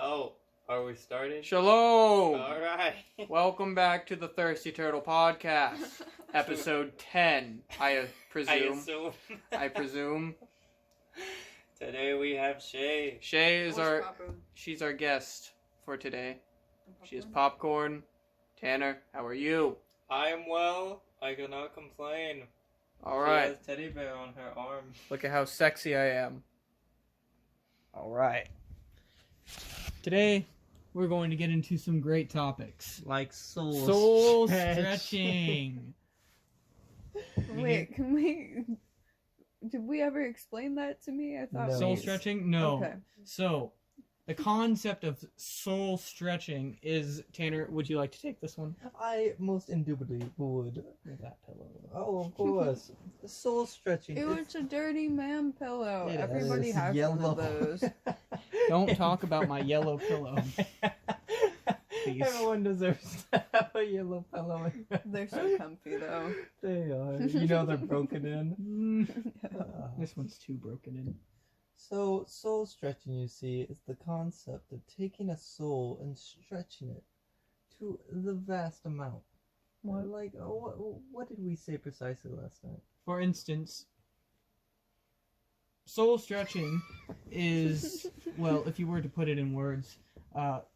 Oh, are we starting? Shalom! Alright. Welcome back to the Thirsty Turtle Podcast, episode 10, I presume. I presume. Today we have Schae. Schae is she's our guest for today. She is popcorn. Tanner, how are you? I am well. I cannot complain. Alright. She has teddy bear on her arm. Look at how sexy I am. Alright. Today, we're going to get into some great topics. Like soul stretching. Wait, did we ever explain that to me? I thought Soul stretching? No. Okay. So, the concept of soul stretching is, Tanner, would you like to take this one? I most indubitably would. That pillow. Oh, of course. Soul stretching. It was a dirty man pillow. It Everybody is has yellow. one of those. Don't talk about my yellow pillow. Please. Everyone deserves to have a yellow pillow. They're so comfy, though. They are. You know they're broken in. This one's too broken in. So, soul stretching, you see, is the concept of taking a soul and stretching it to the vast amount. What? Like, what did we say precisely last night? For instance, soul stretching is, well, if you were to put it in words,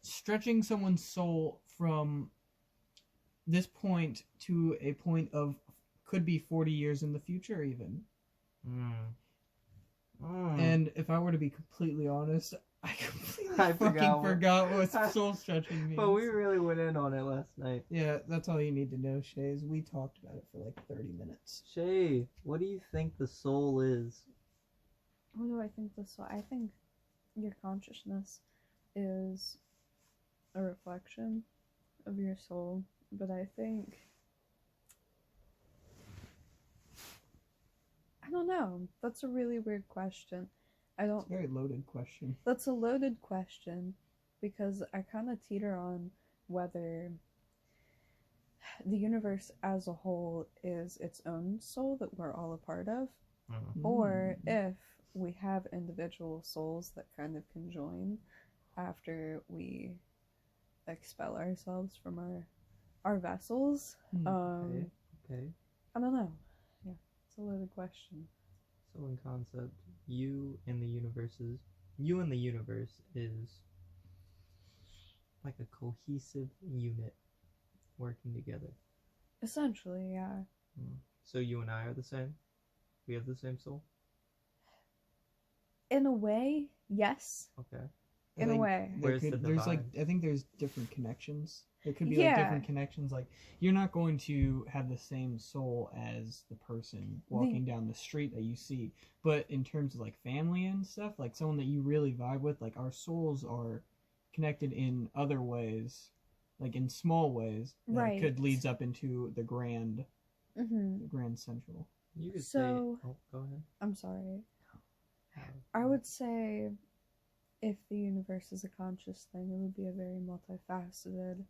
stretching someone's soul from this point to a point of, could be 40 years in the future even. And if I were to be completely honest, I completely forgot what soul stretching means. But we really went in on it last night. Yeah, that's all you need to know, Schae, is we talked about it for like 30 minutes. Schae, what do you think the soul is? What do I think the soul? I think your consciousness is a reflection of your soul, but I think... I don't know. That's a really weird question. It's a very loaded question. That's a loaded question because I kind of teeter on whether the universe as a whole is its own soul that we're all a part of, or if we have individual souls that kind of conjoin after we expel ourselves from our vessels. Okay. I don't know. It's a loaded question. So in concept, you in the universe is like a cohesive unit working together. Essentially, yeah. So you and I are the same? We have the same soul? In a way, yes. Okay. In a way. There's like, I think there's different connections. There could be like different connections. Like, you're not going to have the same soul as the person walking down the street that you see. But in terms of like family and stuff, like someone that you really vibe with, like our souls are connected in other ways, like in small ways that could leads up into the grand, the grand central. You could so, say, go ahead. I'm sorry. I would say if the universe is a conscious thing, it would be a very multifaceted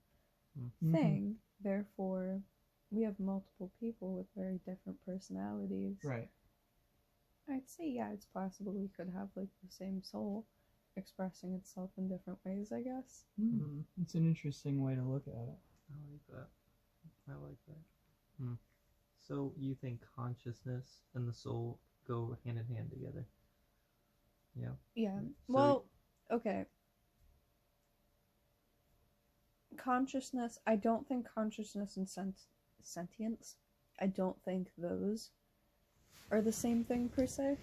thing. Therefore, we have multiple people with very different personalities. Right. I'd say, yeah, it's possible we could have like the same soul expressing itself in different ways, I guess. It's an interesting way to look at it. I like that. So you think consciousness and the soul go hand in hand together? Yeah. Yeah. So well, okay. Consciousness, I don't think consciousness and sentience, I don't think those are the same thing per se.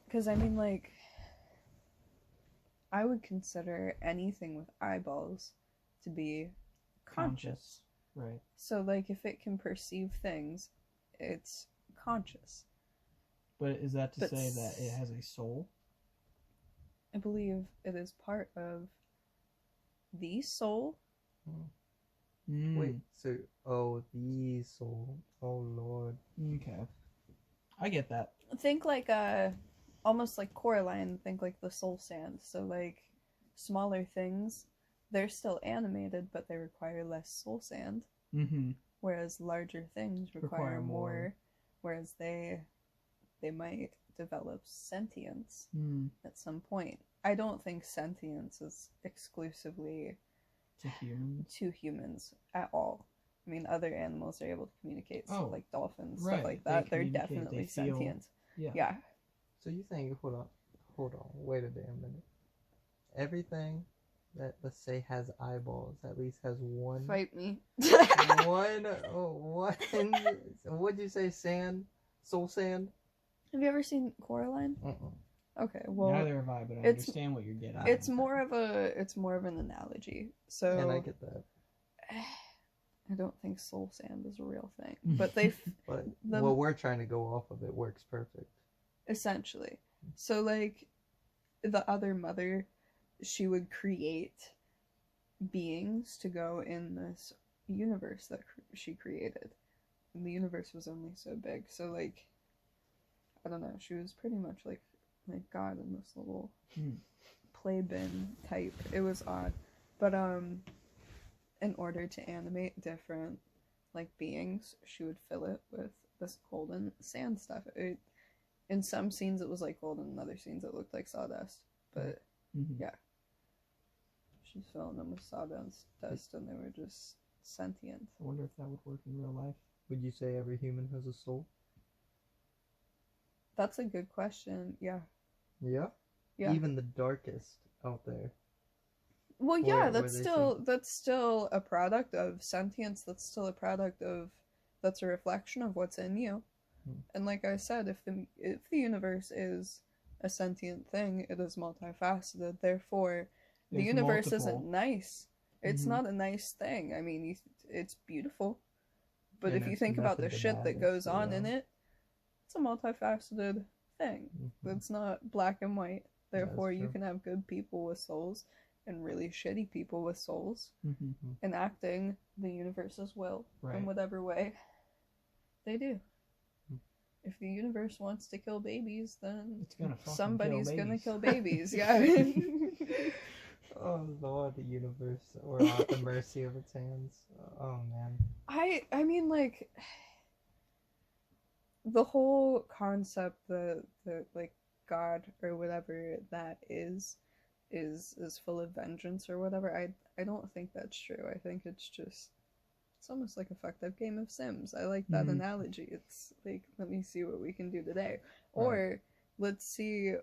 Because I mean, like, I would consider anything with eyeballs to be conscious. Right. So, like, if it can perceive things, it's conscious. But is that to say that it has a soul? I believe it is part of the soul. Wait, so, the soul. Oh, Lord. Okay. I get that. Think like almost like Coraline, think like the soul sand. So, like, smaller things, they're still animated, but they require less soul sand. Whereas larger things require more. Whereas they might develop sentience at some point. I don't think sentience is exclusively to humans at all. I mean, other animals are able to communicate, so like dolphins, right. stuff like that. They're communicate, definitely they feel. sentient. Yeah. Yeah. So you think, hold on, wait a damn minute. Everything that, let's say, has eyeballs, at least has one. Fight me. one. What'd you say? Sand? Soul sand? Have you ever seen Coraline? Okay, well, Neither have I, but I understand what you're getting at. It's more of an analogy. So, and I get that. I don't think soul sand is a real thing, but they. But what we're trying to go off of it works perfect. Essentially, so like, the other mother, she would create beings to go in this universe that she created, and the universe was only so big. So like, I don't know. She was pretty much like God in this little playpen type. It was odd, but in order to animate different like beings, she would fill it with this golden sand stuff. In some scenes it was like golden, in other scenes it looked like sawdust. But yeah, she's filling them with sawdust, and they were just sentient. I wonder if that would work in real life. Would you say every human has a soul? That's a good question. Yeah. Yeah? Yeah. Even the darkest out there. Well, yeah, that's still a product of sentience. That's still a product of, that's a reflection of what's in you. And like I said, if the universe is a sentient thing, it is multifaceted. Therefore, the universe isn't nice. It's not a nice thing. I mean, it's beautiful, but if you think about the shit that goes on in it, it's a multifaceted thing. It's not black and white. Therefore, you can have good people with souls and really shitty people with souls, enacting the universe's will in whatever way they do. If the universe wants to kill babies, then somebody's gonna kill babies. Yeah. Oh Lord, the universe, we're at the mercy of its hands. Oh man. I mean, like, the whole concept that like God or whatever that is full of vengeance or whatever. I don't think that's true. I think it's almost like a fucked up game of Sims. I like that analogy. It's like, let me see what we can do today, or let's see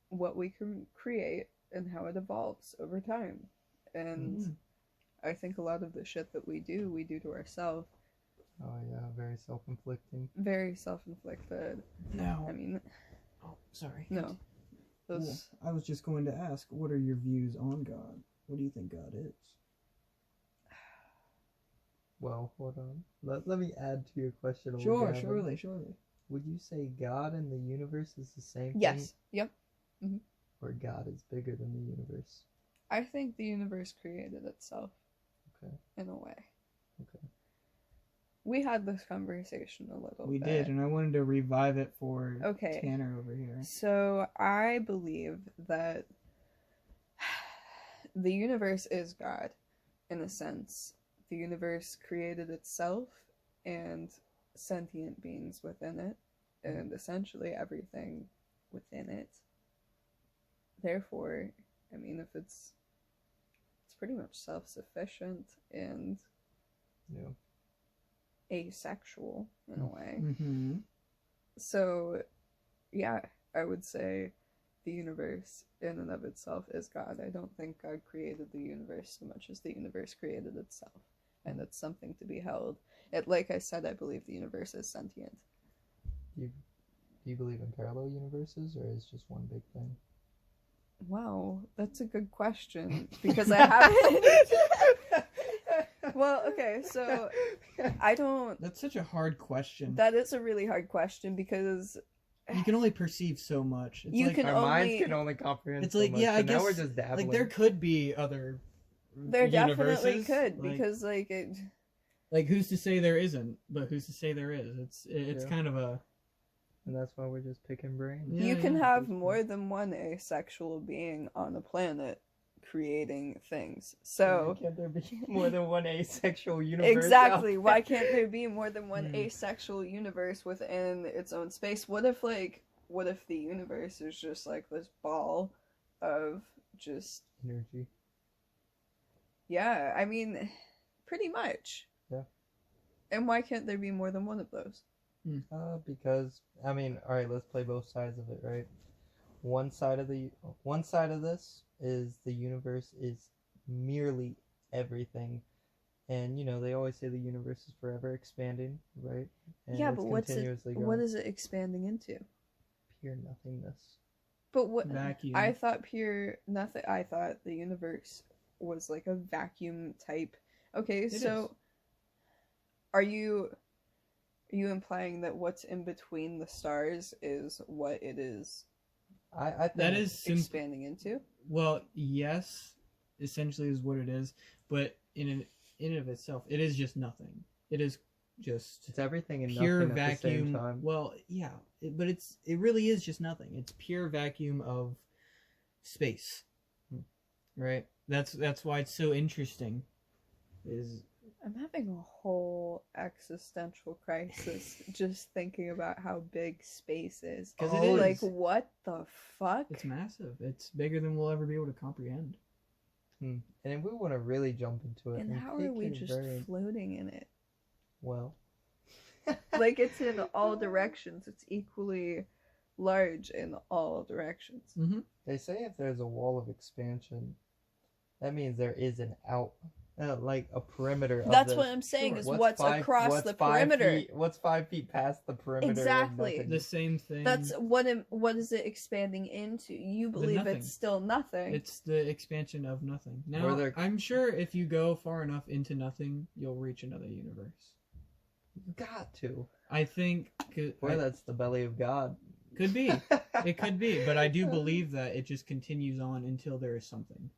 what we can create and how it evolves over time. And I think a lot of the shit that we do to ourselves. Oh yeah, very self-inflicting. Very self-inflicted. No. I mean... Oh, sorry. No. Those... Well, I was just going to ask, what are your views on God? What do you think God is? Well, hold on. Let me add to your question. Sure. Would you say God and the universe is the same thing? Yes. Yep. Or God is bigger than the universe? I think the universe created itself. Okay. In a way. Okay. We had this conversation a little bit. We did, and I wanted to revive it for Tanner over here. So I believe that the universe is God, in a sense. The universe created itself and sentient beings within it, and essentially everything within it. Therefore, I mean, if it's pretty much self-sufficient and asexual in a way. So, yeah, I would say the universe in and of itself is God. I don't think God created the universe so much as the universe created itself. And it's something to be held. Like I said, I believe the universe is sentient. Do you believe in parallel universes, or is just one big thing? Wow, that's a good question, because I haven't... Well, okay, so I don't... That's such a hard question. That is a really hard question, because... You can only perceive so much. It's our minds can only comprehend it's like, so much, yeah, I guess, now we're just dabbling. like, there could be other There universes. definitely could, because, like, it... Like, who's to say there isn't, but who's to say there is? It's kind of a... And that's why we're just picking brains. You can have more than one asexual being on a planet creating things. So why can't there be more than one asexual universe? Exactly. Why can't there be more than one asexual universe within its own space? What if the universe is just like this ball of just Energy. yeah, I mean, pretty much. Yeah. And why can't there be more than one of those? Because I mean, all right, let's play both sides of it, right? One side of this is the universe is merely everything, and you know they always say the universe is forever expanding, right? And yeah, it's but what going. is it expanding into? Pure nothingness. But what Vacuum. I thought pure nothing. I thought the universe was like a vacuum type. Okay, so is. are you implying that what's in between the stars is what it is I think That is expanding into? Well, yes, essentially is what it is, but in and of itself, it is just nothing. It is just it's everything and pure nothing at the same vacuum. time. Well, yeah, but it really is just nothing. It's pure vacuum of space, right? That's why it's so interesting. I'm having a whole existential crisis just thinking about how big space is. 'Cause it is. Like, what the fuck? It's massive. It's bigger than we'll ever be able to comprehend. And if we want to really jump into it, And how are we just floating in it? well? Like, it's in all directions. It's equally large in all directions. Mm-hmm. They say if there's a wall of expansion, that means there is an like a perimeter. That's of what I'm saying. Sure. Is what's across the perimeter. What's 5 feet past the perimeter? of Exactly. nothing? The same thing. That's what is it expanding into? You believe nothing. it's still nothing. It's the expansion of nothing. Now, Where they're- I'm sure if you go far enough into nothing, you'll reach another universe. You got to. I think Or that's the belly of God. could be. It could be, but I do believe that it just continues on until there is something,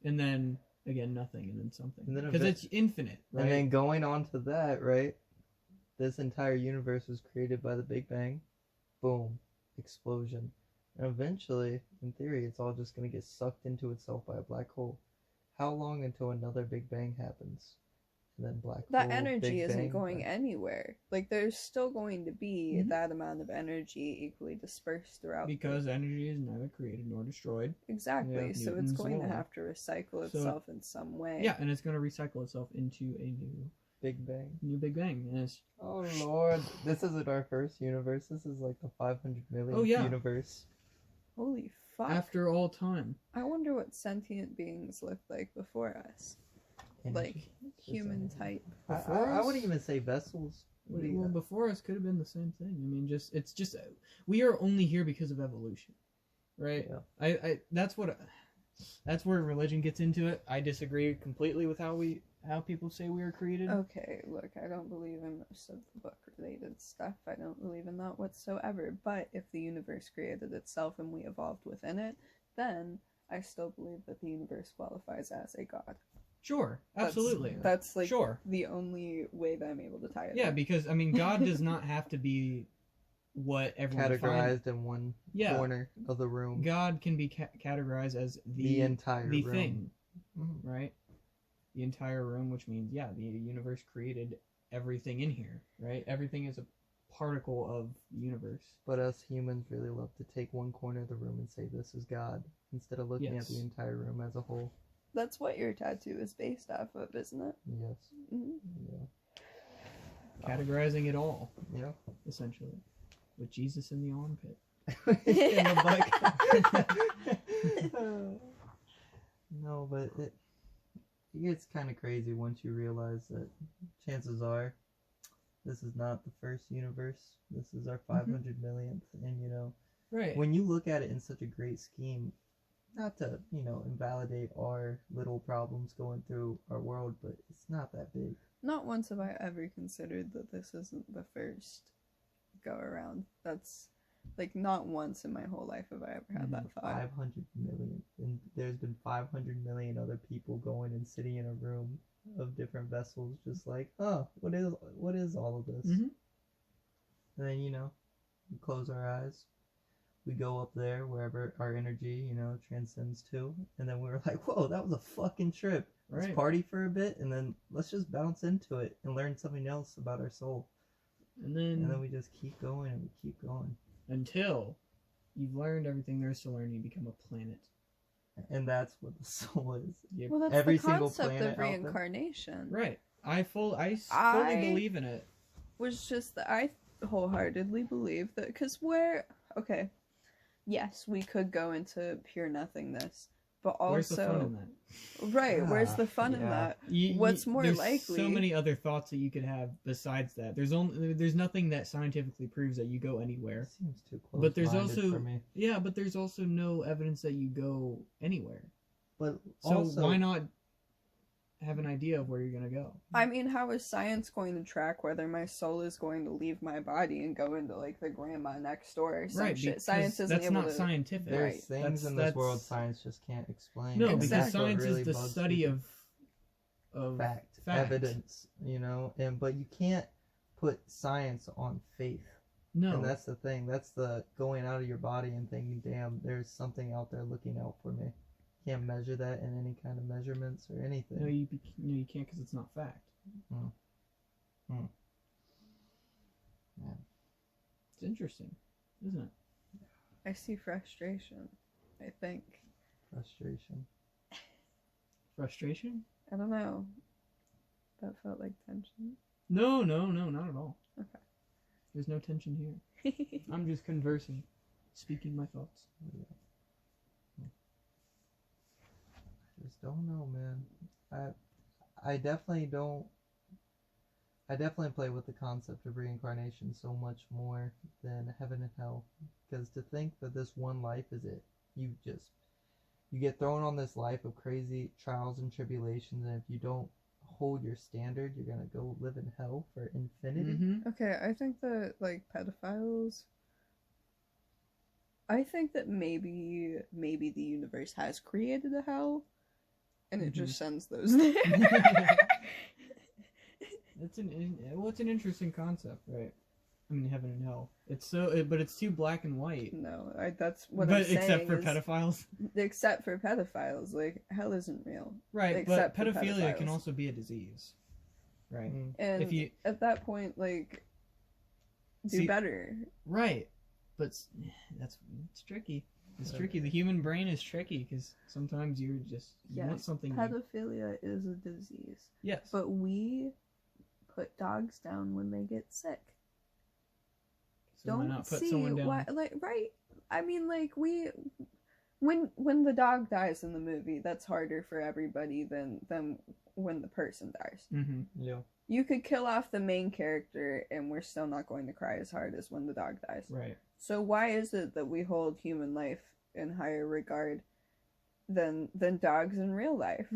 and then again nothing, and then something. And then Because it's infinite, right? And then going on to that, right? This entire universe was created by the Big Bang. Boom. Explosion. And eventually, in theory, it's all just going to get sucked into itself by a black hole. How long until another Big Bang happens? And then black That hole, energy Big isn't Bang, going black- anywhere. Like, there's still going to be Mhm. that amount of energy equally dispersed throughout. Because energy is neither created nor destroyed. Exactly. Yeah, So Newton's it's going to law. have to recycle So- itself in some way. Yeah, and it's going to recycle itself into a Big Bang. new Big Bang. And it's, Oh lord, this isn't our first universe. This is like the 500 million Oh, yeah. universe. Holy fuck. after all time. I wonder what sentient beings looked like before us. Like, Energy. human Just type. I wouldn't even say vessels. What do you- Well, before us could have been the same thing. I mean, it's just we are only here because of evolution, right? Yeah. I that's where religion gets into it. I disagree completely with how people say we are created. Okay, look, I don't believe in most of the book related stuff. I don't believe in that whatsoever. But if the universe created itself and we evolved within it, then I still believe that the universe qualifies as a god. Sure, absolutely. That's like Sure. the only way that I'm able to tie it. Yeah, in. because I mean, God does not have to be what everyone defines. Categorized in one Yeah. corner of the room. God can be categorized as The entire the room. thing, Mhm. right? The entire room, which means the universe created everything in here, right? Everything is a particle of the universe. But us humans really love to take one corner of the room and say this is God instead of looking Yes. at the entire room as a whole. That's what your tattoo is based off of, isn't it? Yes. Mm-hmm. Yeah. Categorizing it all, Yeah. essentially, with Jesus in the armpit. In the butt. No, but it gets kind of crazy once you realize that chances are this is not the first universe. This is our 500 millionth. And, you know, Right. when you look at it in such a great scheme, not to, you know, invalidate our little problems going through our world, but it's not that big. Not once have I ever considered that this isn't the first go around. That's like not once in my whole life have I ever had that thought. 500 million. And there's been 500 million other people going and sitting in a room of different vessels, just like, oh, what is all of this? Mhm. And then, you know, we close our eyes. We go up there wherever our energy, you know, transcends to. And then we were like, whoa, that was a fucking trip. Let's Right. party for a bit, and then let's just bounce into it and learn something else about our soul. And then, And then we just keep going and we keep going. until you've learned everything there is to learn, you become a planet. and that's what the soul is. Yep. Well, that's Every the single concept planet out of there. reincarnation. Right. I fully I- believe in it. Was just that I wholeheartedly believe that, because okay, yes, we could go into pure nothingness, but also Where's the fun in that? right, where's the fun in yeah. that? What's more there's likely- so many other thoughts that you could have besides that. There's nothing that scientifically proves that you go anywhere. Seems too close. But there's also for me. yeah, but there's also no evidence that you go anywhere. But So also, why not have an idea of where you're gonna go? I mean, how is science going to track whether my soul is going to leave my body and go into like the grandma next door or some Right, shit? because Science isn't that's able not to. scientific. There's Right. things in this world science just can't explain. No, and because that's what science really is the bugs study people. of fact, fact. evidence, but you can't put science on faith. No, And that's the thing. That's the going out of your body and thinking, damn, there's something out there looking out for me. Can't measure that in any kind of measurements or anything. no, you can't because it's not fact. Yeah. It's interesting, isn't it? I see frustration. I think. Frustration. Frustration? I don't know. That felt like tension. No, not at all. Okay. There's no tension here. I'm just conversing, speaking my thoughts. Just don't know, man. I definitely don't. I definitely play with the concept of reincarnation so much more than heaven and hell, because to think that this one life is it, you get thrown on this life of crazy trials and tribulations, and if you don't hold your standard, you're gonna go live in hell for infinity. Mm-hmm. Okay, I think that like pedophiles. I think that maybe the universe has created a hell, and it just sends those there. It's an interesting concept, right? I mean, heaven and hell. But it's too black and white. No, that's what But I'm saying. except for is- pedophiles, Except for pedophiles, like hell isn't real, right? Except But for pedophilia can pedophiles. also be a disease, right? Mm. and If you- at that point, like, do See- better. Right, but it's tricky. It's tricky. The human brain is tricky because sometimes you want Yes, something. pedophilia is a disease, Yes, but we put dogs down when they get sick. so why Don't not put see someone down? why, like, right? I mean, like, when the dog dies in the movie, that's harder for everybody than when the person dies. Mm-hmm. Yeah. You could kill off the main character, and we're still not going to cry as hard as when the dog dies. Right. So why is it that we hold human life in higher regard than dogs in real life?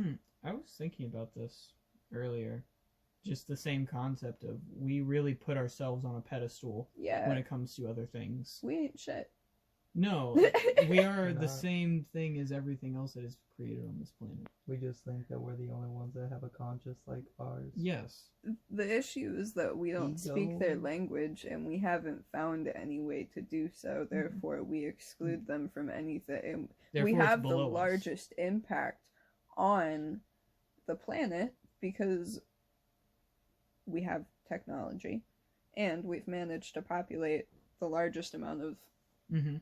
I was thinking about this earlier. Just the same concept of we really put ourselves on a pedestal Yeah, when it comes to other things. we ain't shit. No, we are We're the not. same thing as everything else that is created on this planet. We just think that we're the only ones that have a conscience like ours. Yes. The issue is that we don't speak their Ego. language, and we haven't found any way to do so. Therefore, we exclude them from anything. Therefore, We it's have the below us. largest impact on the planet because we have technology, and we've managed to populate the largest amount of Mm-hmm.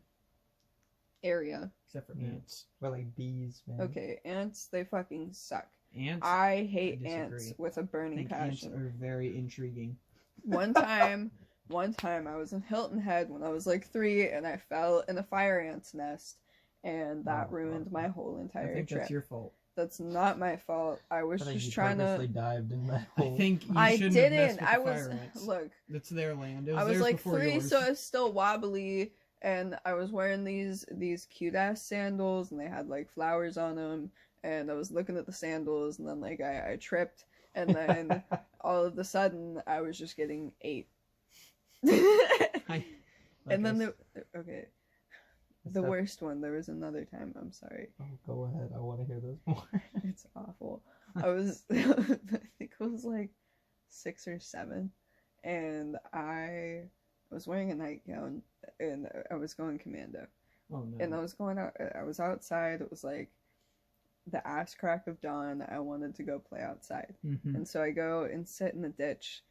area. Except for Yeah. ants. We're like bees, man. Okay, ants, they fucking suck. Ants. I hate I ants disagree. with a I burning think ants passion. are very intriguing. One time I was in Hilton Head when I was like 3, and I fell in a fire ant's nest, and that Oh, ruined okay. my whole I entire think trip. that's your fault. That's not my fault. I was I think just you trying purposely to. dived in that I hole. think you I shouldn't have messed didn't. with I the was fire ants. look. That's their land. It was I was theirs like before 3, yours. so I was still wobbly, and I was wearing these cute ass sandals, and they had like flowers on them. And I was looking at the sandals, and then like I tripped, and then all of a sudden I was just getting ate. Like And then I okay, Is the that- worst one. There was another time. I'm sorry. Oh, go ahead. I want to hear this more. It's awful. I was, I think it was like 6 or 7, and I was wearing a nightgown, and I was going commando, Oh no. and I was going out. I was outside. It was like the ass crack of dawn. I wanted to go play outside, Mhm. and so I go and sit in the ditch,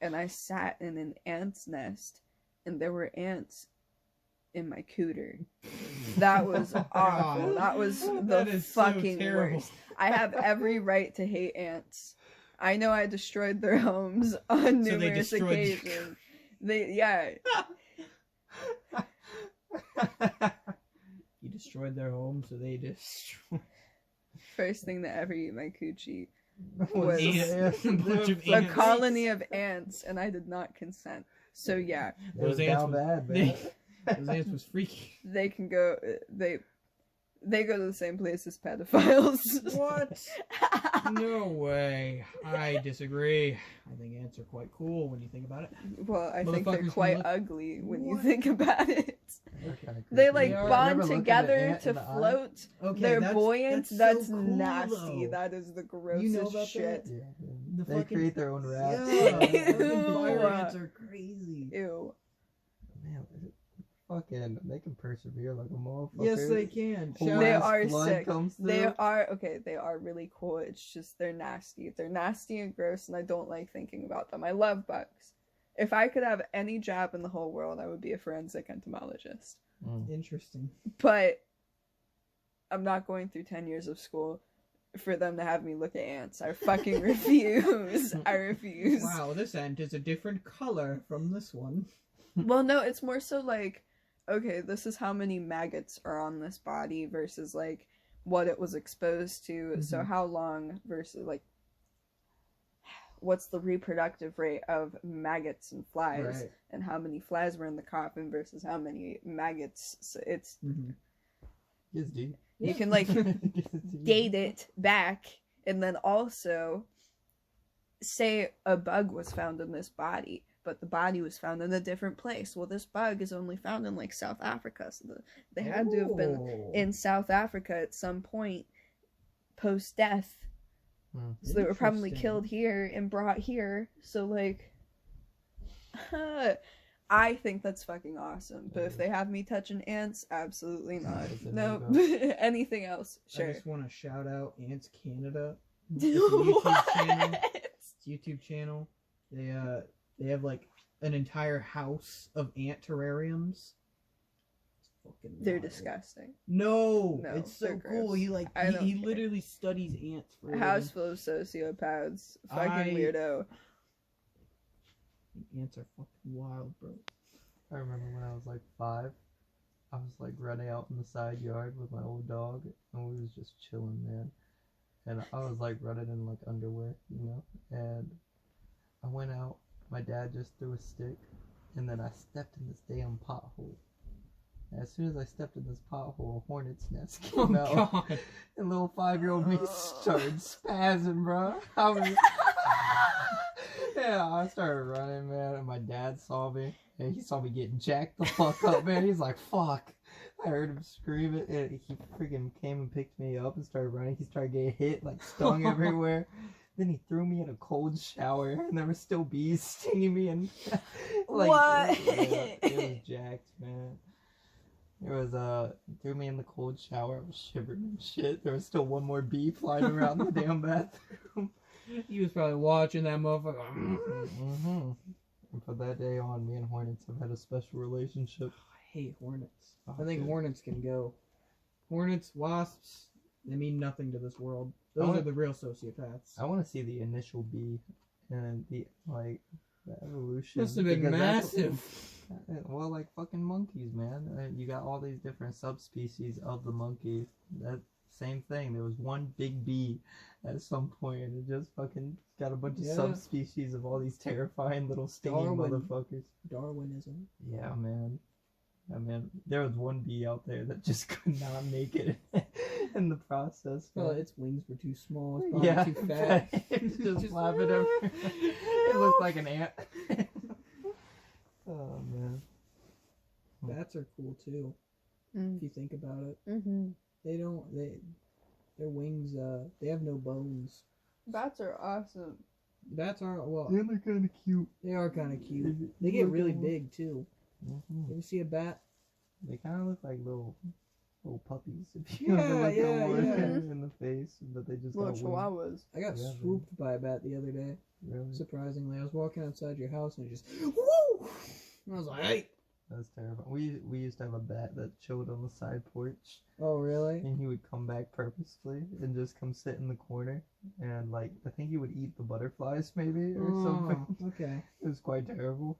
and I sat in an ant's nest, and there were ants in my cooter. That was awful. That was That the is so fucking terrible. worst. I have every right to hate ants. I know I destroyed their homes on So they numerous destroyed your occasions. Yeah. You destroyed their home, so they destroyed. First thing that ever eat my coochie Was Ants. A bunch of a ants. colony of ants, and I did not consent. So yeah, It was Those ants down was- bad, man. Those ants was freaky. they can go. They go to the same place as pedophiles. What? No way. I disagree. I think ants are quite cool when you think about it. Well, I think Motherfuckers they're can quite look- ugly when you What? think about it. They're kinda They creepy. like They are. You bond ever look at an together ant to in the eye? float. Okay, They're buoyant. so That's cool, nasty. though. That is the grossest You know about shit. Yeah, man. The They fucking- create their own rats. Yeah, fucking Ew. fire ants are crazy. Ew. Man, fucking, they can persevere like a motherfucker. Yes, they can. Whole Shout They out- ass are blood sick. comes They through. are okay. They are really cool. It's just they're nasty. They're nasty and gross, and I don't like thinking about them. I love bugs. If I could have any job in the whole world, I would be a forensic entomologist. Interesting. But I'm not going through 10 years of school for them to have me look at ants. I fucking refuse. I refuse. Wow, this ant is a different color from this one. Well, no, it's more so like, okay, this is how many maggots are on this body versus like what it was exposed to. So Mhm. how long versus like what's the reproductive rate of maggots and flies, Right. and how many flies were in the coffin versus how many maggots. So it's Mm-hmm. Yes, dude. you can like date it back, and then also say a bug was found in this body, but the body was found in a different place. Well, this bug is only found in like South Africa, so they had to have been in South Africa at some point post death. So they were probably Interesting. killed here and brought here. So like, I think that's fucking awesome. But if they have me touching ants, absolutely not. It's a No, no-go. anything else, I sure. just want to shout out Ants Canada. It's a YouTube channel. What? It's a YouTube channel. They have like an entire house of ant terrariums. It's fucking They're wild. disgusting. No, No, it's so they're cool. gross. He like I don't he care. literally studies ants for A house full of sociopaths. Fucking weirdo. Ants are fucking wild, bro. I remember when I was like 5, I was like running out in the side yard with my old dog, and we was just chilling, man. And I was like running in like underwear, you know. And I went out. My dad just threw a stick, and then I stepped in this damn pothole. And as soon as I stepped in this pothole, a hornet's nest came Oh out, god. and little 5-year-old me started spazzing, bro. I was. Yeah, I started running, man, and my dad saw me, and he saw me getting jacked the fuck up, man. He's like, fuck. I heard him screaming, and he freaking came and picked me up and started running. He started getting hit, like, stung everywhere. Then he threw me in a cold shower, and there were still bees stinging me, and, like, What? Yeah, it was jacked, man. It was, threw me in the cold shower, I was shivering and shit. There was still one more bee flying around the damn bathroom. He was probably watching that motherfucker. Mm-hmm. And from that day on, me and hornets have had a special relationship. I hate hornets. Oh, I think dude. hornets can go. Hornets, wasps, they mean nothing to this world. Those wanna- are the real sociopaths. I want to see the initial bee and the evolution. Must have been because that's what- massive. well, like fucking monkeys, man. You got all these different subspecies of the monkey. That same thing. There was one big bee at some point, and it just fucking got a bunch of Yeah. subspecies of all these terrifying little stinging Darwin. motherfuckers. Darwinism. Yeah, man. Yeah, man. There was one bee out there that just could not make it in the process. Well, man. its wings were too small. It's probably Yeah, too fat. it's just flapping everywhere. It looked like an ant. Oh man. Bats are cool too, if you think about it. Mm-hmm. Their wings, they have no bones. Bats are awesome. Bats aren't, well, And they're kind of cute. they are kind of cute. If They you get look really at one- big too. Mhm. You ever see a bat? They kind of look like little puppies. If you Yeah, ever look yeah, at one yeah. in the face, but they just Little got wings. chihuahuas. I got Yeah, man. swooped by a bat the other day. Really? Surprisingly, I was walking outside your house and it just, woo! And I was like, hey! That's terrifying. We used to have a bat that chilled on the side porch, Oh, really? and he would come back purposefully and just come sit in the corner, and like I think he would eat the butterflies maybe or something. Okay. It was quite terrible.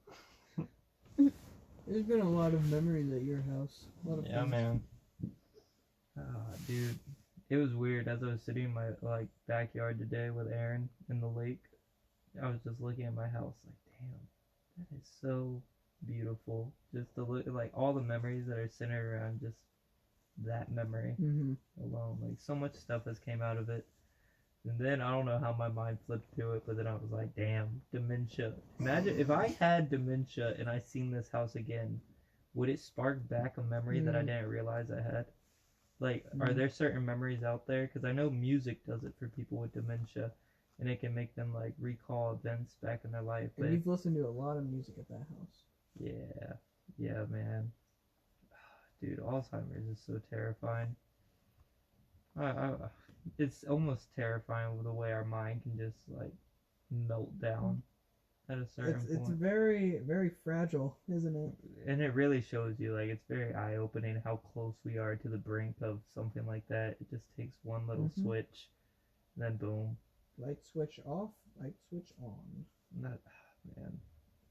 There's been a lot of memories at your house. A lot of Yeah, things. man. Dude, it was weird. As I was sitting in my like backyard today with Aaron in the lake, I was just looking at my house like, damn, that is so beautiful. Just to look like all the memories that are centered around just that memory alone. Like so much stuff has came out of it. And then I don't know how my mind flipped to it, but then I was like, damn, dementia. Imagine if I had dementia and I seen this house again, would it spark back a memory that I didn't realize I had? Like, are there certain memories out there? Because I know music does it for people with dementia, and it can make them like recall events back in their life. And you've listened to a lot of music at that house. Yeah, man. Dude, Alzheimer's is so terrifying. It's almost terrifying with the way our mind can just like melt down at a certain point. It's very, very fragile, isn't it? And it really shows you, like, it's very eye-opening how close we are to the brink of something like that. It just takes one little switch, then boom. Light switch off, light switch on. Man,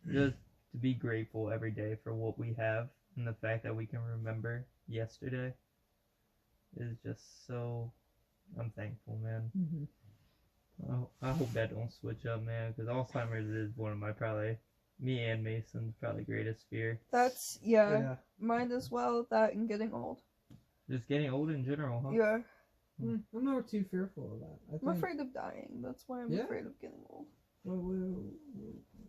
just to be grateful every day for what we have, and the fact that we can remember yesterday is just so. I'm thankful, man. I hope that don't switch up, man, because Alzheimer's is one of my me and Mason's probably greatest fear. That's, mine as well, that and getting old. Just getting old in general, huh? Yeah. I'm not too fearful of that. I'm afraid of dying. That's why I'm afraid of getting old.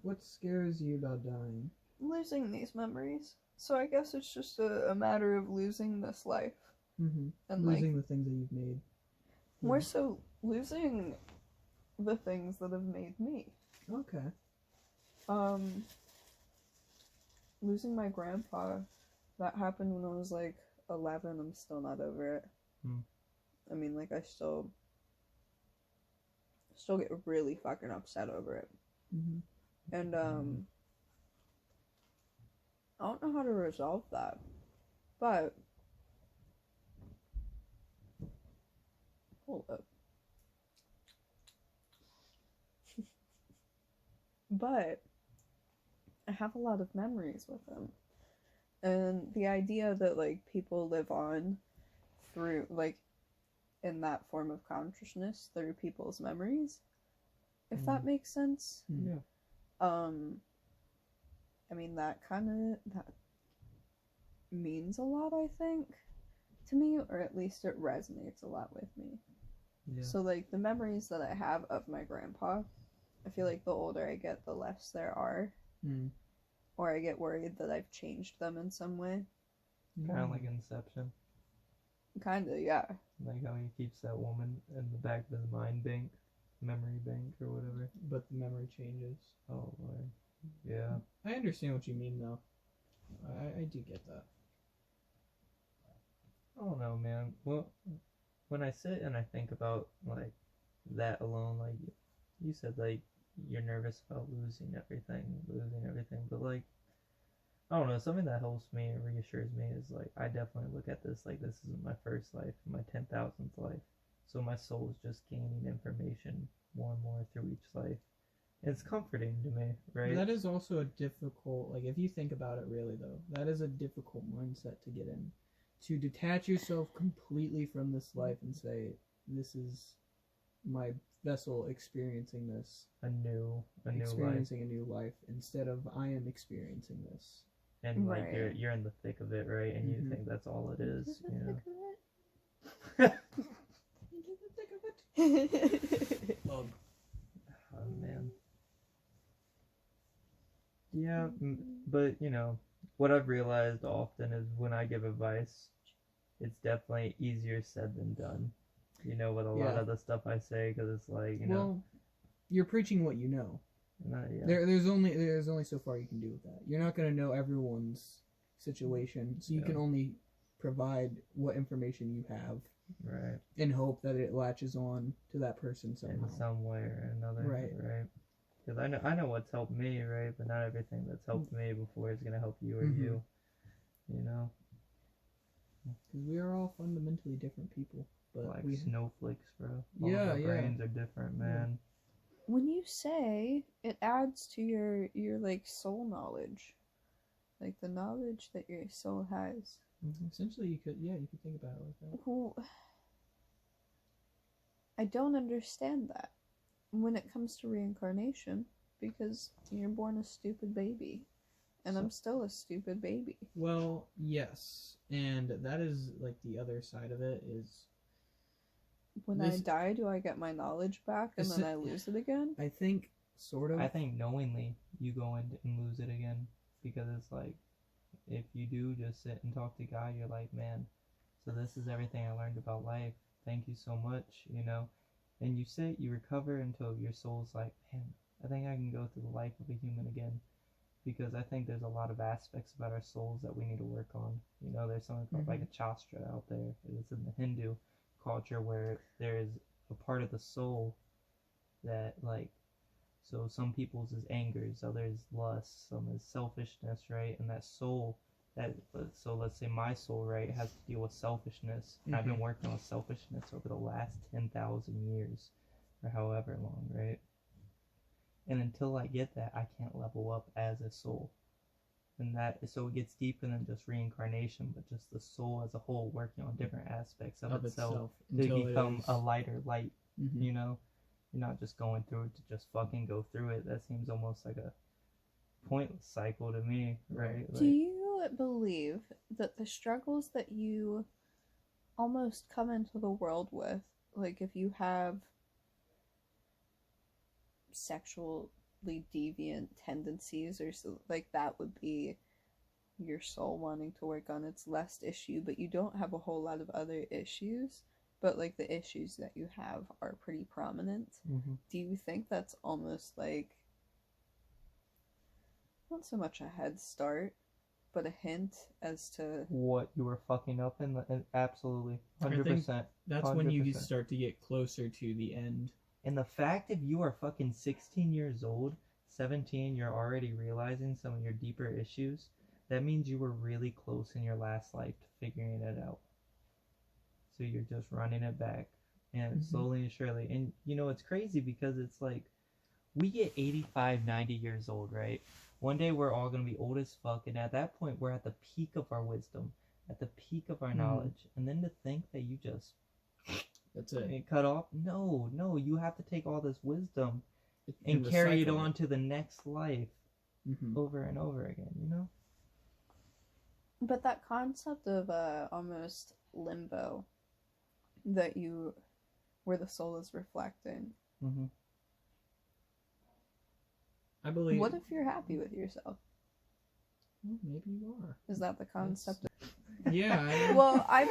What scares you about dying? Losing these memories. So I guess it's just a matter of losing this life. And losing the things that you've made. More so losing the things that have made me. Okay. Losing my grandpa, that happened when I was like 11. I'm still not over it. I mean, like, I still get really fucking upset over it. And I don't know how to resolve that, but hold up. But I have a lot of memories with him. And the idea that, like, people live on through, like, in that form of consciousness through people's memories, if that makes sense. Yeah. I mean, that means a lot, I think, to me, or at least it resonates a lot with me. Yeah. So, like, the memories that I have of my grandpa, I feel like the older I get, the less there are. Or I get worried that I've changed them in some way. Kind of like Inception. Kinda, yeah. Like how he keeps that woman in the back of his memory bank or whatever. But the memory changes. Oh, Lord. Yeah. I understand what you mean, though. I do get that. I don't know, man. Well, when I sit and I think about, like, that alone, like, you said, like, you're nervous about losing everything, but, like, I don't know, something that helps me and reassures me is, like, I definitely look at this like this isn't my first life, my 10,000th life, so my soul is just gaining information more and more through each life. It's comforting to me, right? That is also a difficult, like, if you think about it really, though, that is a difficult mindset to get in. To detach yourself completely from this life and say, this is my vessel experiencing this. Experiencing a new life instead of I am experiencing this. And like you're in the thick of it, right? And you think that's all it is, you know. Oh man. Yeah, but you know, what I've realized often is when I give advice, it's definitely easier said than done. You know, with a lot of the stuff I say, because it's like, you know, you're preaching what you know. There's only so far you can do with that. You're not going to know everyone's situation, so you can only provide what information you have, right? And hope that it latches on to that person somehow, in some way or another, right? Because I know what's helped me, right? But not everything that's helped me before is going to help you or you. you know? Because we are all fundamentally different people. But Like we snowflakes, bro. All Yeah, of our yeah. brains are different, man. When you say it adds to your like soul knowledge, like the knowledge that your soul has. Essentially, you could think about it like that. Well, I don't understand that when it comes to reincarnation, because you're born a stupid baby, and I'm still a stupid baby. Well, yes, and that is like the other side of it is. When I die, do I get my knowledge back and then I lose it again? I think sort of. I think knowingly you go in and lose it again, because it's like, if you do just sit and talk to God, you're like, man, so this is everything I learned about life. Thank you so much, you know. And you sit, you recover until your soul's like, man, I think I can go through the life of a human again. Because I think there's a lot of aspects about our souls that we need to work on. You know, there's something called like a chastra out there. It's in the Hindu culture where there is a part of the soul that, like, so some people's is angers, others lust, some is selfishness, right? And that soul, so let's say my soul, right, has to deal with selfishness. And I've been working on selfishness over the last 10,000 years, or however long, right? And until I get that, I can't level up as a soul. And so it gets deeper than just reincarnation, but just the soul as a whole working on different aspects of itself to become a lighter light, you know? You're not just going through it to just fucking go through it. That seems almost like a pointless cycle to me, right? Do you believe that the struggles that you almost come into the world with, like if you have sexually deviant tendencies or so, like that would be your soul wanting to work on its lust issue, but you don't have a whole lot of other issues, but like the issues that you have are pretty prominent? Do you think that's almost like not so much a head start, but a hint as to what you were fucking up in? Absolutely, 100%. That's 100%. When you start to get closer to the end. And the fact if you are fucking 16 years old, 17, you're already realizing some of your deeper issues, that means you were really close in your last life to figuring it out. So you're just running it back, and slowly and surely. And you know, it's crazy because it's like, we get 85, 90 years old, right? One day we're all going to be old as fuck, and at that point we're at the peak of our wisdom, at the peak of our knowledge. And then to think that you just... That's it. Cut off? No, you have to take all this wisdom and carry it on to the next life over and over again, you know? But that concept of almost limbo, that you, where the soul is reflecting. I believe. What if you're happy with yourself? Well, maybe you are. Is that the concept? Yeah. Well, I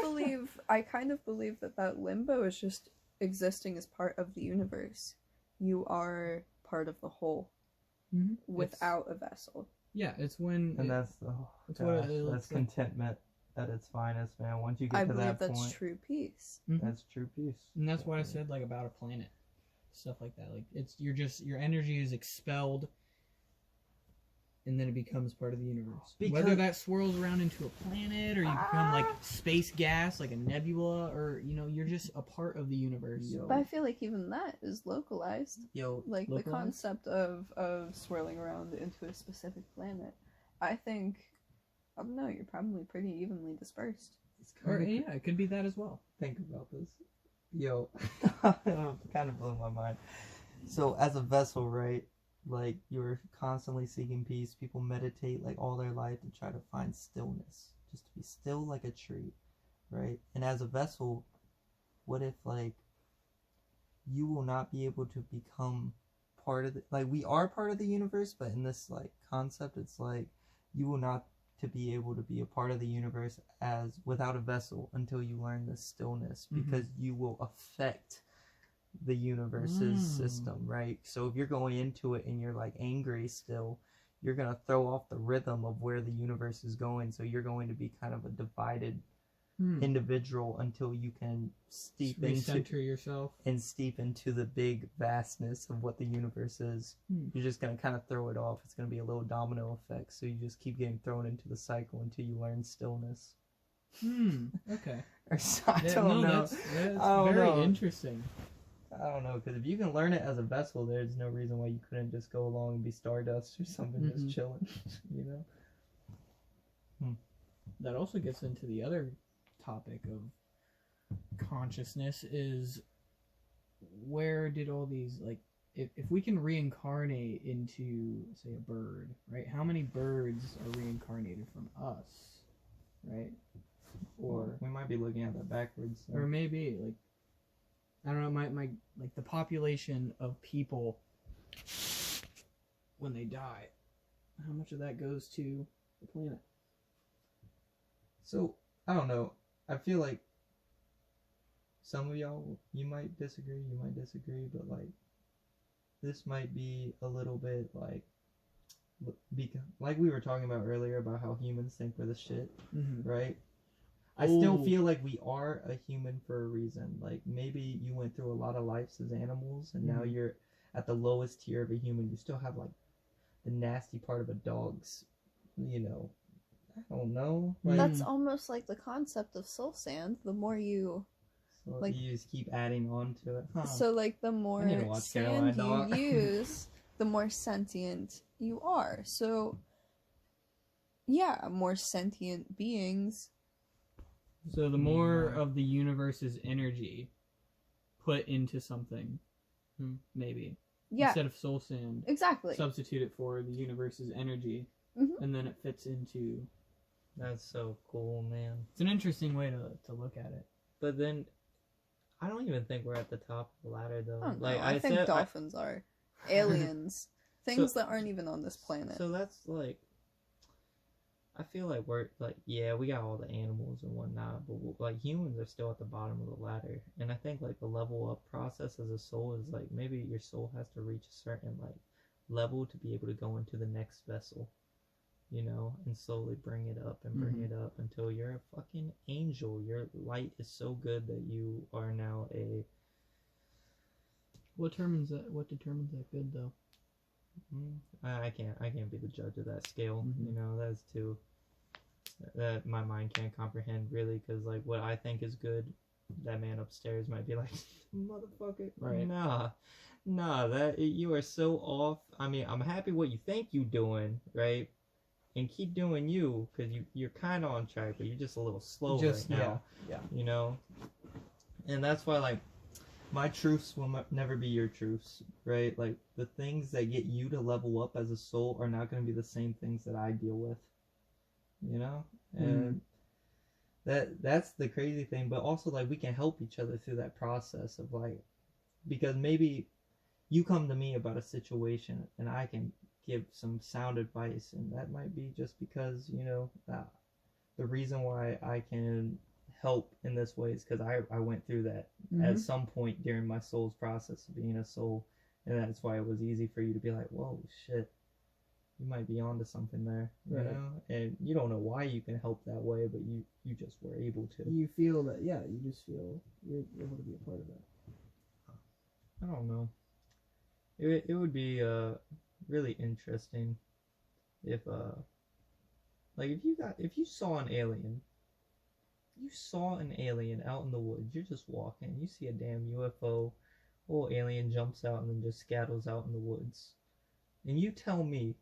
kind of believe that limbo is just existing as part of the universe. You are part of the whole without a vessel. Yeah, it's when... And that's contentment at its finest, man. Once you get to that point... I believe that's true peace. That's true peace. And that's why I said, like, about a planet. Stuff like that. Like, your energy is expelled, and then it becomes part of the universe. Whether that swirls around into a planet, or you become, like, space gas, like a nebula, or, you know, you're just a part of the universe. But I feel like even that is localized. Like, the concept of swirling around into a specific planet. I think, I don't know, you're probably pretty evenly dispersed. Yeah, it could be that as well. Think about this. Kind of blew my mind. So, as a vessel, right? Like, you're constantly seeking peace. People meditate like all their life to try to find stillness, just to be still like a tree, right? And as a vessel, what if, like, you will not be able to become part of the, like, we are part of the universe, but in this, like, concept, it's like you will not to be able to be a part of the universe as without a vessel until you learn this stillness, because you will affect the universe's system, right? So if you're going into it and you're like angry still, you're going to throw off the rhythm of where the universe is going. So you're going to be kind of a divided individual until you can steep yourself into the big vastness of what the universe is. You're just going to kind of throw it off. It's going to be a little domino effect. So you just keep getting thrown into the cycle until you learn stillness. Okay. I don't know. That's very interesting. I don't know, because if you can learn it as a vessel, there's no reason why you couldn't just go along and be Stardust or something, just chilling, you know? That also gets into the other topic of consciousness is where did all these, like, if we can reincarnate into, say, a bird, right? How many birds are reincarnated from us, right? Or we might be looking at that backwards. So. Or maybe, like, I don't know, my like the population of people when they die, how much of that goes to the planet? So, I don't know. I feel like some of y'all, you might disagree, but like, this might be a little bit like we were talking about earlier about how humans think we're the shit, right? I still feel like we are a human for a reason. Like, maybe you went through a lot of lives as animals, and now you're at the lowest tier of a human. You still have, like, the nasty part of a dog's, you know, I don't know. Like, that's almost like the concept of soul sand. The more you... So like, you just keep adding on to it. So, like, the more sand you use, the more sentient you are. So, yeah, more sentient beings... So the more of the universe's energy put into something, maybe. Yeah. Instead of soul sand. Exactly. Substitute it for the universe's energy, and then it fits into... That's so cool, man. It's an interesting way to look at it. But then, I don't even think we're at the top of the ladder, though. Oh, like, I think dolphins are. Aliens. Things that aren't even on this planet. So that's, like... I feel like we're, like, yeah, we got all the animals and whatnot, but, like, humans are still at the bottom of the ladder. And I think, like, the level up process as a soul is, like, maybe your soul has to reach a certain, like, level to be able to go into the next vessel, you know, and slowly bring it up and bring it up until you're a fucking angel. Your light is so good that you are now a... What determines that good, though? I can't be the judge of that scale, you know, that's too... that my mind can't comprehend, really, because, like, what I think is good, that man upstairs might be like, motherfucker, right? Nah, that you are so off. I mean, I'm happy what you think you doing, right? And keep doing you, because you're kind of on track, but you're just a little slow right now. Yeah. You know? And that's why, like, my truths will never be your truths, right? Like, the things that get you to level up as a soul are not going to be the same things that I deal with. You know? And that's the crazy thing. But also, like, we can help each other through that process of, like, because maybe you come to me about a situation and I can give some sound advice, and that might be just because, you know, the reason why I can help in this way is because I went through that at some point during my soul's process of being a soul, and that's why it was easy for you to be like, whoa, shit, you might be onto something there, you know? And you don't know why you can help that way, but you just were able to. You feel that, you just feel you're able to be a part of that. I don't know. It would be really interesting if like if you saw an alien. You saw an alien out in the woods. You're just walking. You see a damn UFO. Little alien jumps out and then just scattles out in the woods. And you tell me,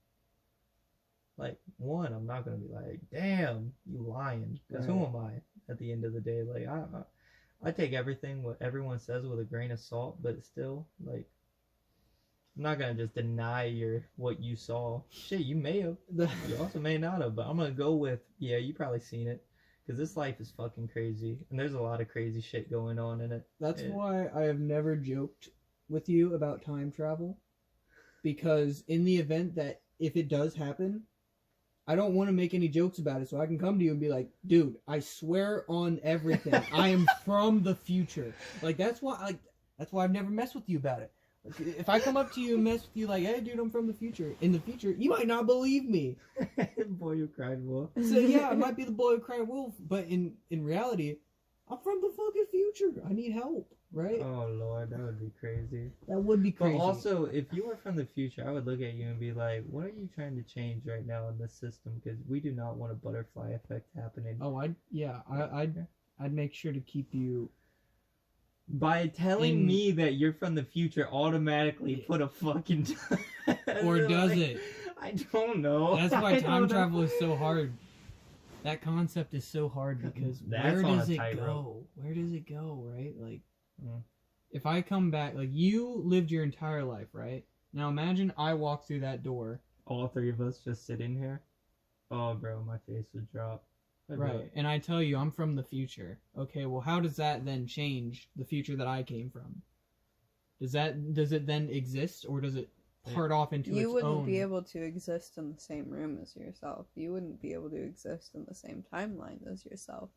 like, one, I'm not going to be like, damn, you lying. Because who am I at the end of the day? Like, I take everything, what everyone says with a grain of salt, but still, like, I'm not going to just deny what you saw. Shit, you may have. You also may not have. But I'm going to go with, yeah, you probably seen it. Because this life is fucking crazy, and there's a lot of crazy shit going on in it. That's why I have never joked with you about time travel. Because in the event that if it does happen, I don't want to make any jokes about it, so I can come to you and be like, dude, I swear on everything, I am from the future. Like, that's why I've never messed with you about it. If I come up to you and mess with you like, hey, dude, I'm from the future. In the future, you might not believe me. Boy who cried wolf. So yeah, I might be the boy who cried wolf, but in reality, I'm from the fucking future. I need help, right? Oh lord, that would be crazy. That would be crazy. But also, if you were from the future, I would look at you and be like, what are you trying to change right now in this system? Because we do not want a butterfly effect happening. Oh, I'd make sure to keep you. By telling me that you're from the future automatically put a fucking... Or does it? I don't know. That's why time travel is so hard. That concept is so hard because where does it go? Where does it go, right? Like, if I come back, like, you lived your entire life, right? Now imagine I walk through that door. All three of us just sitting here. Oh, bro, my face would drop. Right, and I tell you I'm from the future. Okay, well, how does that then change the future that I came from? Does it then exist, or does it part off into its own? You wouldn't be able to exist in the same room as yourself. You wouldn't be able to exist in the same timeline as yourself.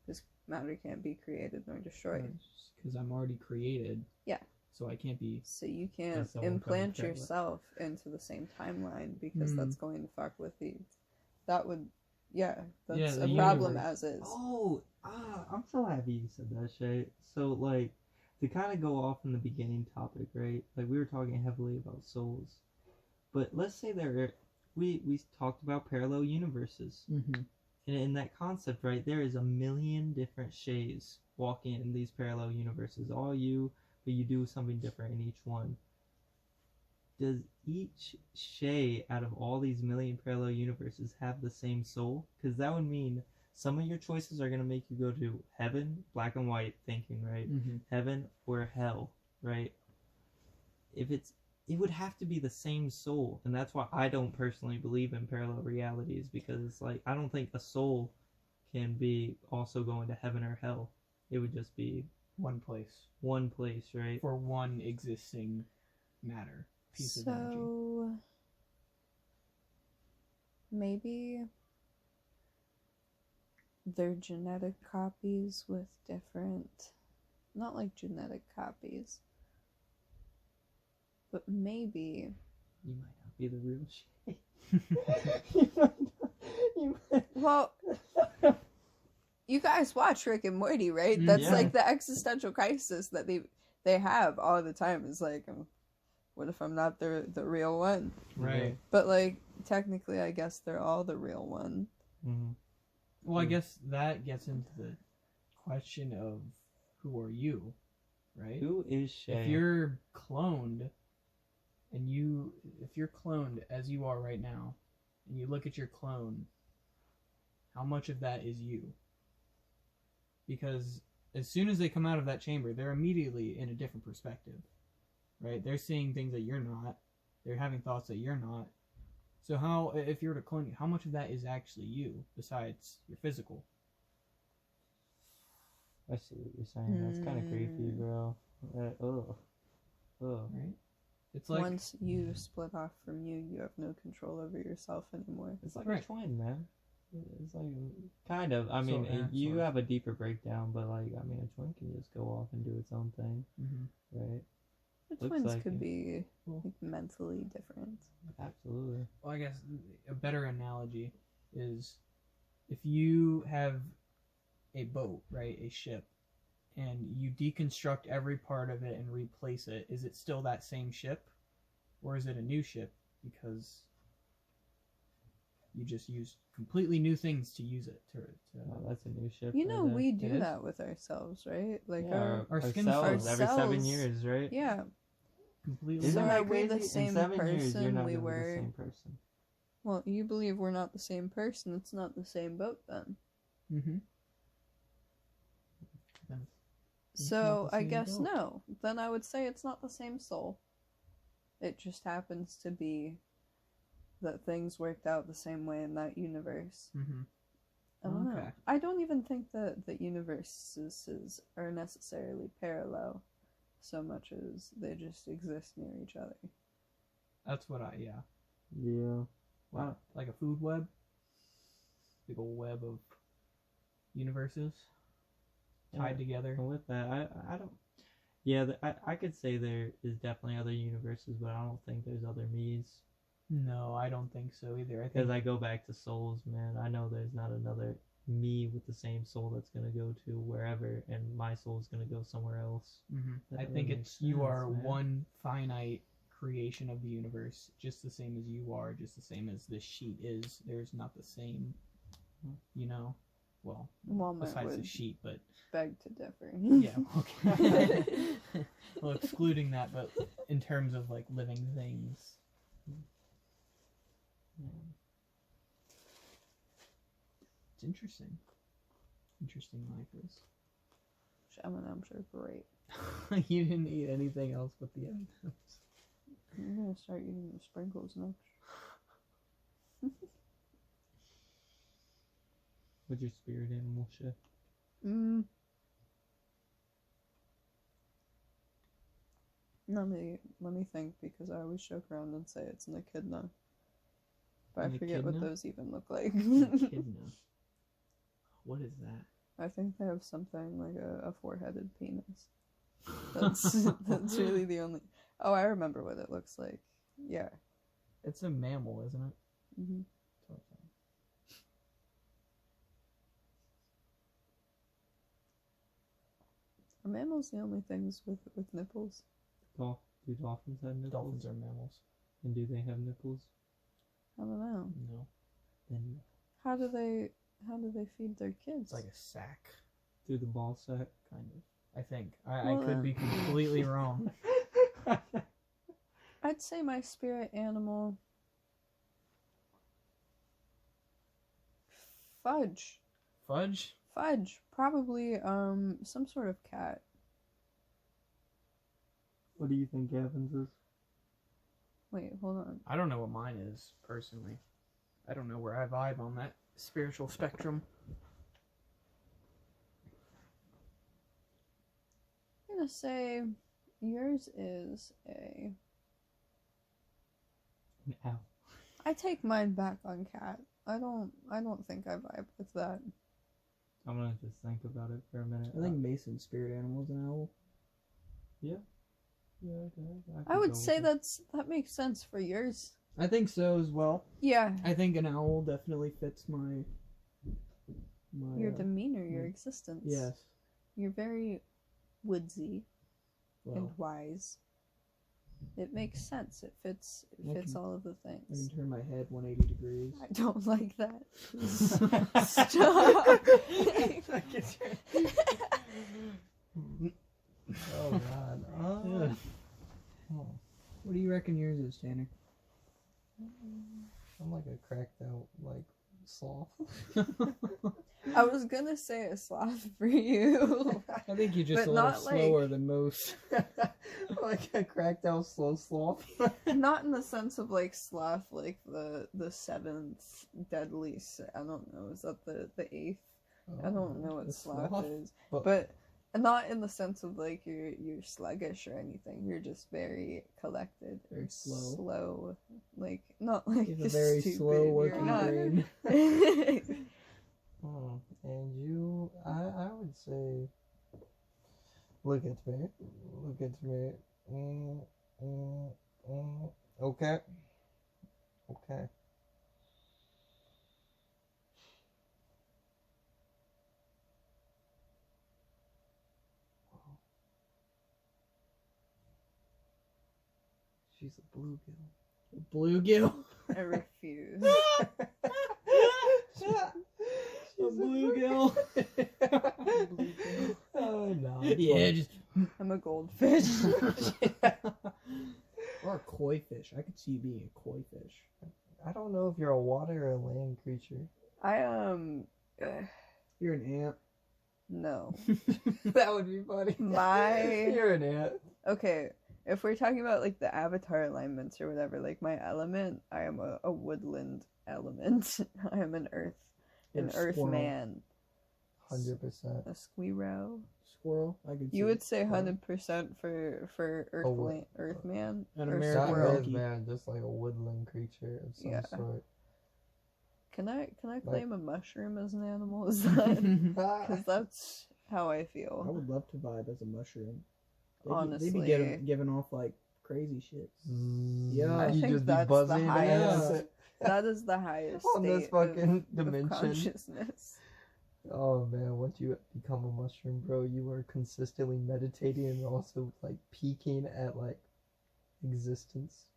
Because matter can't be created nor destroyed. Because I'm already created. Yeah. So I can't be... So you can't implant yourself into the same timeline, because that's going to fuck with the... That would... Yeah, that's a problem as is. Oh, I'm so happy you said that, Schae. So, like, to kind of go off in the beginning topic, right? Like, we were talking heavily about souls. But let's say we talked about parallel universes. And in that concept, right, there is a million different Schaes walking in these parallel universes. All you, but you do something different in each one. Does each Schae out of all these million parallel universes have the same soul? Because that would mean some of your choices are going to make you go to heaven, black and white thinking, right? Heaven or hell, right? It would have to be the same soul. And that's why I don't personally believe in parallel realities, because it's like, I don't think a soul can be also going to heaven or hell. It would just be one place. One place, right? For one existing matter. Piece of energy. So maybe they're genetic copies with different, not like genetic copies, but maybe you might not be the real Schae. Well, you guys watch Rick and Morty, right? That's like the existential crisis that they have all the time. Is like, what if I'm not the real one? Right. But, like, technically, I guess they're all the real one. Well, I guess that gets into the question of who are you, right? Who is Schae? If you're cloned, if you're cloned as you are right now, and you look at your clone, how much of that is you? Because as soon as they come out of that chamber, they're immediately in a different perspective. Right? They're seeing things that you're not. They're having thoughts that you're not. So how, if you were to clone you, how much of that is actually you, besides your physical? I see what you're saying. That's kind of creepy, bro. Right? It's like... Once you split off from you, you have no control over yourself anymore. It's like a twin, man. It's like, kind of. I mean, you have a deeper breakdown, but, like, I mean, a twin can just go off and do its own thing. Right? The twins could be like, mentally different. Absolutely. Well, I guess a better analogy is if you have a boat, right, a ship, and you deconstruct every part of it and replace it, is it still that same ship? Or is it a new ship because you just used completely new things to use it to Oh, that's a new ship. You know, we do that with ourselves, right? Like our skin cells every 7 years, right? Yeah. Completely. Isn't that we're crazy? the same In 7 person years, you're not we gonna be were. the same person. Well, you believe we're not the same person. It's not the same boat then. So I guess boat. no. Then I would say it's not the same soul. It just happens to be that things worked out the same way in that universe. I don't know. I don't even think that the universes are necessarily parallel so much as they just exist near each other. That's what Yeah. Wow. Like a food web? Big old web of universes tied together. And with that, I don't... Yeah, I could say there is definitely other universes, but I don't think there's other me's. No, I don't think so either. I think Because I go back to souls, man. I know there's not another me with the same soul that's gonna go to wherever, and my soul's gonna go somewhere else. That I really think makes it's you sense, are man. one finite creation of the universe, just the same as you are, just the same as this sheet is. There's not the same, you know. Well, Walmart besides the would sheet, but beg to differ. yeah. Okay. Well, excluding that, but in terms of like living things. Yeah. It's interesting. Interesting life is. M&M's are great. You didn't eat anything else but the M&Ms. I'm gonna start eating the sprinkles next. What's your spirit animal, Schae? Let me think, because I always joke around and say it's an echidna. But An I forget what echidna? those even look like. Echidna. What is that? I think they have something like a four-headed penis. That's really the only. Oh, I remember what it looks like. Yeah. It's a mammal, isn't it? Mm-hmm. Are mammals the only things with nipples? Do dolphins have nipples? Dolphins are mammals. And do they have nipples? I don't know. No. Then How do they feed their kids? It's like a sack, through the ball sack. kind of. I think. I Well, could be completely wrong. I'd say my spirit animal. Fudge. Fudge? Fudge. Probably some sort of cat. What do you think Gavin's is? Wait, hold on. I don't know what mine is, personally. I don't know where I vibe on that spiritual spectrum. I'm gonna say yours is a. An owl. I take mine back on cat. I don't think I vibe with that. I'm gonna just think about it for a minute. I think Mason's spirit animal is an owl. Yeah, okay. I would say that makes sense for yours. I think so as well. Yeah. I think an owl definitely fits my Your demeanor, your existence. Yes. You're very woodsy and Well, wise. It makes sense. It fits all of the I can things. turn my head 180 degrees. I don't like that. Stop. Oh God. Yeah. What do you reckon yours is, Tanner? I'm like a cracked out like sloth. I was gonna say a sloth for you. I think you're just But a little not like- slower than most. Like a cracked out sloth. Not in the sense of like sloth, like the seventh deadly. I don't know. Is that the eighth? I don't know what The sloth is, But- but not in the sense of like you're sluggish or anything. You're just very collected, Very slow. slow, like not like You have a very stupid. slow You're working not. brain. And you, I would say, look at me. Okay. She's a bluegill. Bluegill? I refuse. A bluegill? Oh no. Yeah, just. I'm a goldfish. Or a koi fish. I could see you being a koi fish. I don't know if you're a water or a land creature. I You're an ant. no. That would be funny. You're an ant. Okay, if we're talking about like the avatar alignments or whatever, like my element, I am a woodland element. I am an earth Squirrel. man. 100%. A squirrel. Squirrel. I could see. You would say Squirrel. 100% for earth man An or American Not squirrel. monkey. man, just like a woodland creature of some Yeah. sort. Can I claim a mushroom as an animal? Is that because that's how I I feel. would love to vibe as a mushroom. honestly. They be giving off like crazy shit. Yeah, I you think just be that's the buzzing highest. Yeah. That is the highest on this state fucking of dimension. consciousness. Oh man, once you become a mushroom, bro, you are consistently meditating and also like peaking at like existence.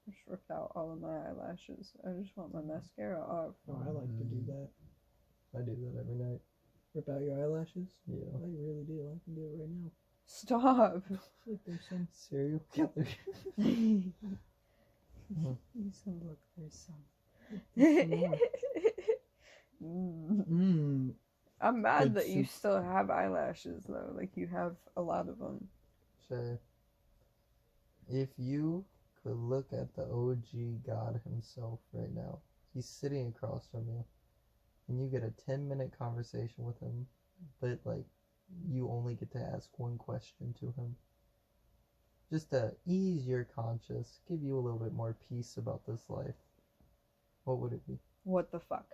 I just ripped out all of my eyelashes. I just want my mascara off. Oh, I like to do that. I do that every night. Rip out your eyelashes? Yeah. I really do. I can do it right now. Stop. Look, there's some. Serial killer. You said, look, there's some. I'm mad Good that you soup. still have eyelashes though. Like you have a lot of them. Shay, if you could look at the OG God himself right now, he's sitting across from you, and you get a 10-minute conversation with him, but like you only get to ask one question to him. Just to ease your conscience, give you a little bit more peace about this life. What would it be? What the fuck?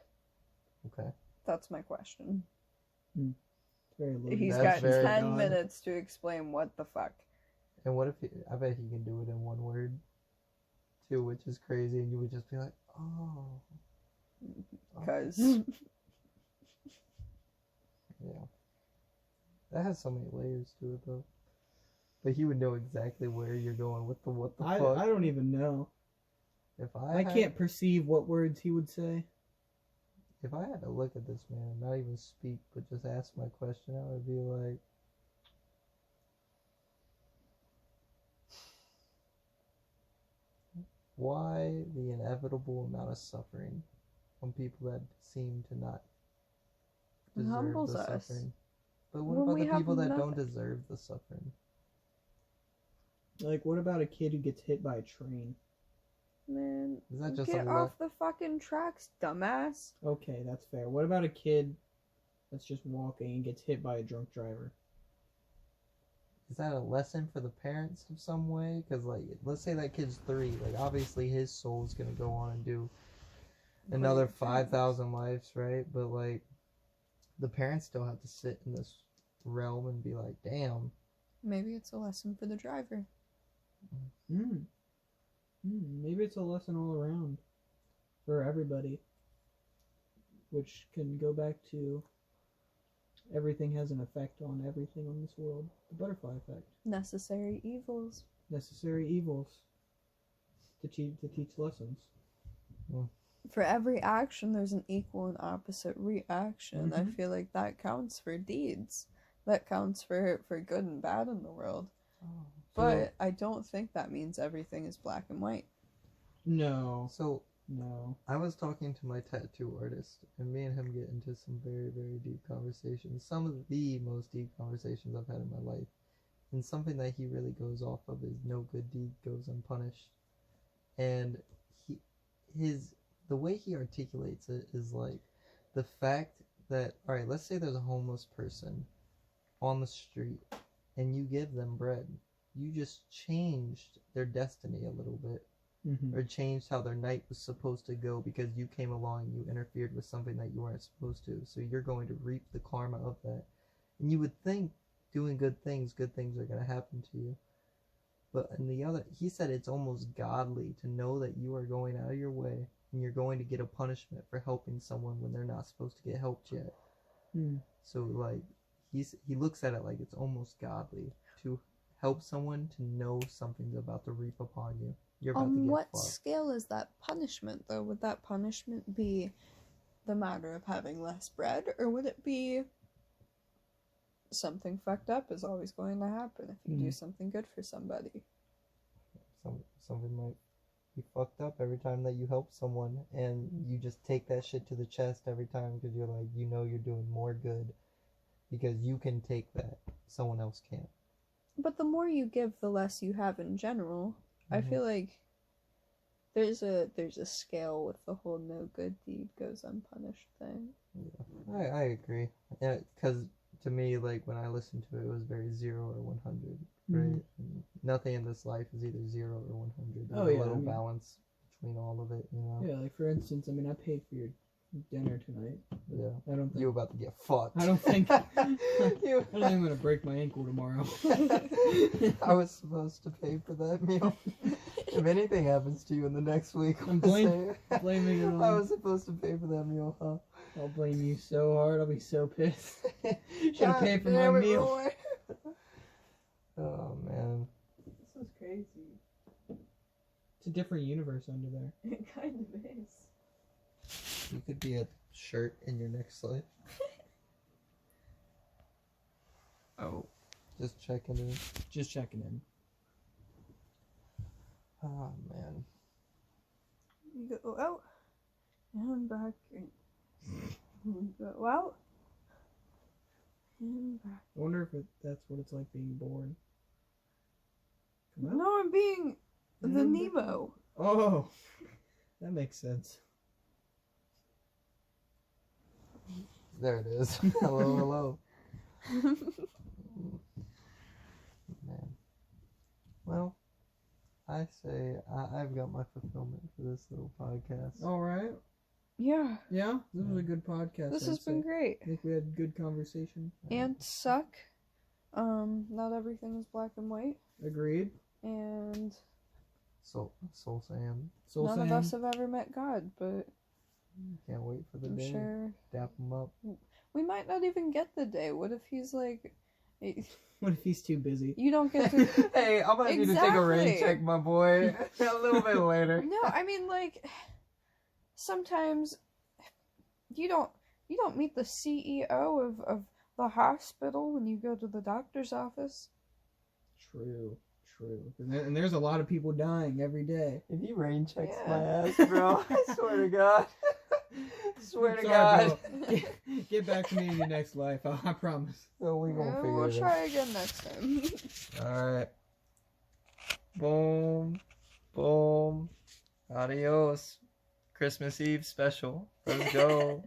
Okay. That's my question. It's very loaded. He's That's got very 10 God. minutes to explain what the fuck. And what if I bet he can do it in one word, too, which is crazy, and you would just be like, oh. Because Yeah. That has so many layers to it, though. But he would know exactly where you're going with the what the fuck. I don't even know. If I can't perceive what words he would say. If I had to look at this man, not even speak, but just ask my question, I would be like, why the inevitable amount of suffering from people that seem to not It deserve humbles the us. suffering? But what When about we the have people that don't nothing. deserve the suffering? Like, what about a kid who gets hit by a train? man, Is that just get a off the fucking tracks, dumbass. Okay, that's fair. What about a kid that's just walking and gets hit by a drunk driver? Is that a lesson for the parents of some way? Because, like, let's say that kid's 3. Like, obviously his soul's going to go on and do another Great 5,000 lives, right? But, like, the parents still have to sit in this realm and be like, damn. Maybe it's a lesson for the driver. Maybe it's a lesson all around for everybody, which can go back to everything has an effect on everything on this world. The butterfly effect. Necessary evils. Necessary evils to teach lessons. For every action, there's an equal and opposite reaction. I Mhm. feel like that counts for deeds. That counts for good and bad in the world. But I don't think that means everything is black and white. No. So, No. I was talking to my tattoo artist, and me and him get into some very, very deep conversations. Some of the most deep conversations I've had in my life. And something that he really goes off of is no good deed goes unpunished. And the way he articulates it is like the fact that, alright, let's say there's a homeless person on the street, and you give them bread. You just changed their destiny a little bit. Or changed how their night was supposed to go because you came along and you interfered with something that you weren't supposed to. So you're going to reap the karma of that. And you would think doing good things are going to happen to you. But he said it's almost godly to know that you are going out of your way and you're going to get a punishment for helping someone when they're not supposed to get helped yet. So like he looks at it like it's almost godly to help someone to know something's about to reap upon you. You're about to On get what fucked. scale is that punishment, though? Would that punishment be the matter of having less bread, or would it be something fucked up is always going to happen if you do something good for somebody? Something might be fucked up every time that you help someone, and you just take that shit to the chest every time because you're like, you know you're doing more good because you can take that, someone else can't. But the more you give, the less you have in general. I feel like there's a scale with the whole no good deed goes unpunished thing. Yeah, I agree. Yeah, because to me, like when I listened to it, it was very 0 or 100, right? And nothing in this life is either 0 or 100. There's a little balance between all of it, you know. Yeah, like for instance, I mean, I paid for your dinner tonight. Yeah. I don't think. You about to get fucked. I don't think. I You- don't think I'm gonna break my ankle tomorrow. I was supposed to pay for that meal. If anything happens to you in the next week, I'm blaming it on. I was supposed to pay for that meal, huh? I'll blame you so hard. I'll be so pissed. Should have God paid for my damn it, meal. Roy. Oh man. This is crazy. It's a different universe under there. It kind of is. You could be a shirt in your next life. Oh, Just checking in. just checking in. Oh man. You go out and back in. You go out and back. I wonder if that's what it's like being born. Come out? No, I'm being the Mm. Nemo. Oh, that makes sense. There it is. Hello, hello. Man. Well, I say I've got my fulfillment for this little podcast. All right. Yeah, Yeah, this was a good podcast. this I'd has been say. great. I think we had good conversation. Ants suck. Not everything is black and white. Agreed. And Soul Sam. Soul none Sam. of us have ever met God, but Can't wait for the I'm day. sure Dap him up. we might not even get the day. What if he's like, What if he's too busy? you don't get to. Hey, I'm gonna need to take a rain Exactly. check, my boy. A little bit later. No, I mean like sometimes you don't meet the CEO of the hospital when you go to the doctor's office. True. And there's a lot of people dying every day. If he rain checks Yeah. my ass, bro, I swear to God. Swear to Sorry, God. bro. Get back to me in your next life. I promise. So we gonna figure We'll it out. try again next time. Alright. Boom. Boom. Adios. Christmas Eve special. Let's go.